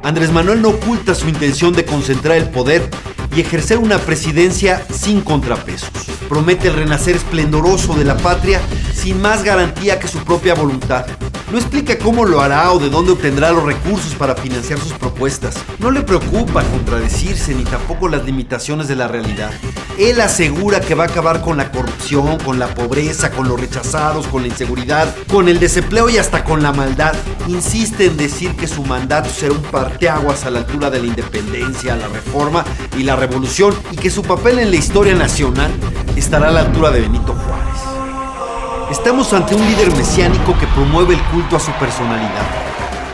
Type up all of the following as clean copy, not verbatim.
Andrés Manuel no oculta su intención de concentrar el poder y ejercer una presidencia sin contrapesos. Promete el renacer esplendoroso de la patria sin más garantía que su propia voluntad. No explica cómo lo hará o de dónde obtendrá los recursos para financiar sus propuestas. No le preocupa contradecirse ni tampoco las limitaciones de la realidad. Él asegura que va a acabar con la corrupción, con la pobreza, con los rechazados, con la inseguridad, con el desempleo y hasta con la maldad. Insiste en decir que su mandato será un parteaguas a la altura de la independencia, la reforma y la revolución, y que su papel en la historia nacional estará a la altura de Benito Juárez. Estamos ante un líder mesiánico que promueve el culto a su personalidad.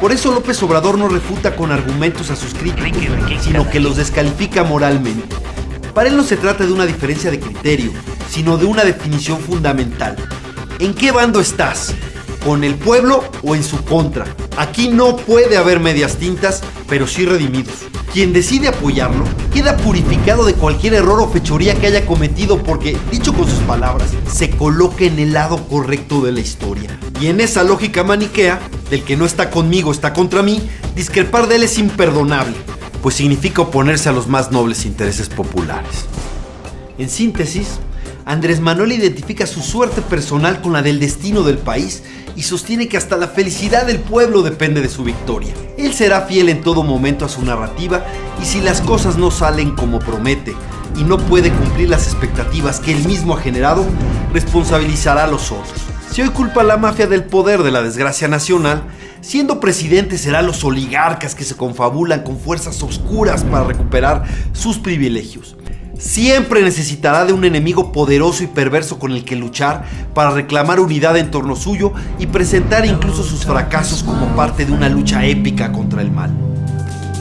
Por eso López Obrador no refuta con argumentos a sus críticos, sino que los descalifica moralmente. Para él no se trata de una diferencia de criterio, sino de una definición fundamental. ¿En qué bando estás? ¿Con el pueblo o en su contra? Aquí no puede haber medias tintas, pero sí redimidos. Quien decide apoyarlo queda purificado de cualquier error o fechoría que haya cometido porque, dicho con sus palabras, se coloca en el lado correcto de la historia. Y en esa lógica maniquea, del que no está conmigo está contra mí, discrepar de él es imperdonable, pues significa oponerse a los más nobles intereses populares. En síntesis, Andrés Manuel identifica su suerte personal con la del destino del país y sostiene que hasta la felicidad del pueblo depende de su victoria. Él será fiel en todo momento a su narrativa y si las cosas no salen como promete y no puede cumplir las expectativas que él mismo ha generado, responsabilizará a los otros. Si hoy culpa a la mafia del poder de la desgracia nacional, siendo presidente será a los oligarcas que se confabulan con fuerzas oscuras para recuperar sus privilegios. Siempre necesitará de un enemigo poderoso y perverso con el que luchar para reclamar unidad en torno suyo y presentar incluso sus fracasos como parte de una lucha épica contra el mal.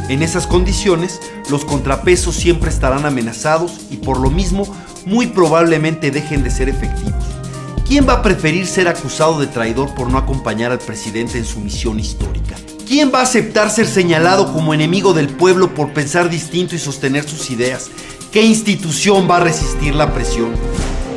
En esas condiciones, los contrapesos siempre estarán amenazados y por lo mismo muy probablemente dejen de ser efectivos. ¿Quién va a preferir ser acusado de traidor por no acompañar al presidente en su misión histórica? ¿Quién va a aceptar ser señalado como enemigo del pueblo por pensar distinto y sostener sus ideas? ¿Qué institución va a resistir la presión?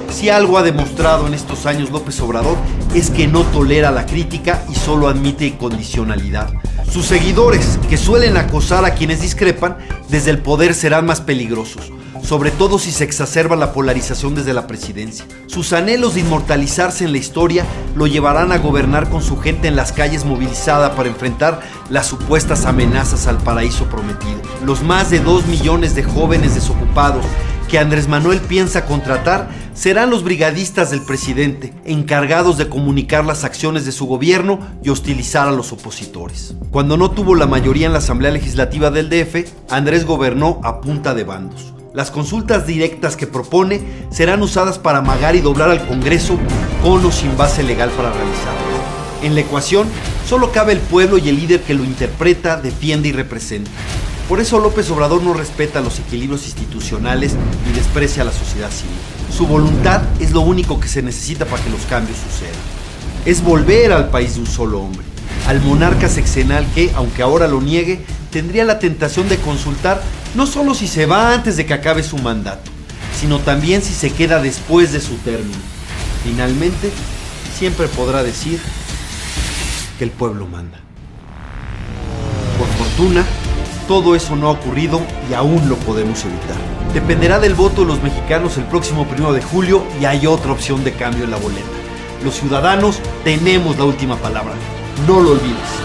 Si algo ha demostrado en estos años López Obrador es que no tolera la crítica y solo admite condicionalidad. Sus seguidores, que suelen acosar a quienes discrepan, desde el poder serán más peligrosos, sobre todo si se exacerba la polarización desde la presidencia. Sus anhelos de inmortalizarse en la historia lo llevarán a gobernar con su gente en las calles movilizada para enfrentar las supuestas amenazas al paraíso prometido. Los más de 2 millones de jóvenes desocupados que Andrés Manuel piensa contratar serán los brigadistas del presidente, encargados de comunicar las acciones de su gobierno y hostilizar a los opositores. Cuando no tuvo la mayoría en la Asamblea Legislativa del DF, Andrés gobernó a punta de bandos. Las consultas directas que propone serán usadas para amagar y doblar al Congreso con o sin base legal para realizarlas. En la ecuación, solo cabe el pueblo y el líder que lo interpreta, defiende y representa. Por eso López Obrador no respeta los equilibrios institucionales ni desprecia a la sociedad civil. Su voluntad es lo único que se necesita para que los cambios sucedan. Es volver al país de un solo hombre, al monarca sexenal que, aunque ahora lo niegue, tendría la tentación de consultar no solo si se va antes de que acabe su mandato, sino también si se queda después de su término. Finalmente, siempre podrá decir que el pueblo manda. Por fortuna, todo eso no ha ocurrido y aún lo podemos evitar. Dependerá del voto de los mexicanos el próximo 1 de julio y hay otra opción de cambio en la boleta. Los ciudadanos tenemos la última palabra. No lo olvides.